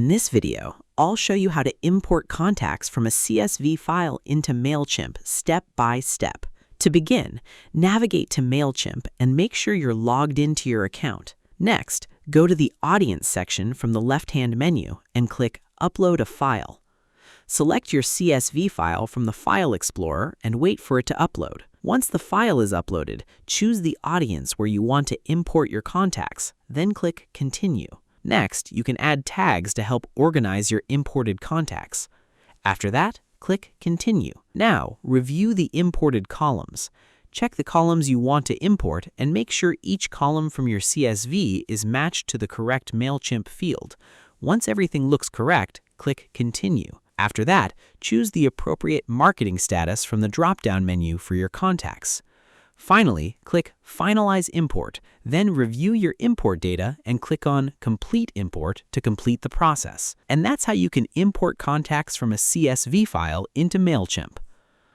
In this video, I'll show you how to import contacts from a CSV file into Mailchimp step by step. To begin, navigate to Mailchimp and make sure you're logged into your account. Next, go to the Audience section from the left-hand menu and click Upload a File. Select your CSV file from the File Explorer and wait for it to upload. Once the file is uploaded, choose the audience where you want to import your contacts, then click Continue. Next, you can add tags to help organize your imported contacts. After that, click Continue. Now, review the imported columns. Check the columns you want to import and make sure each column from your CSV is matched to the correct Mailchimp field. Once everything looks correct, click Continue. After that, choose the appropriate marketing status from the drop-down menu for your contacts. Finally, click Finalize Import, then review your import data and click on Complete Import to complete the process. And that's how you can import contacts from a CSV file into Mailchimp.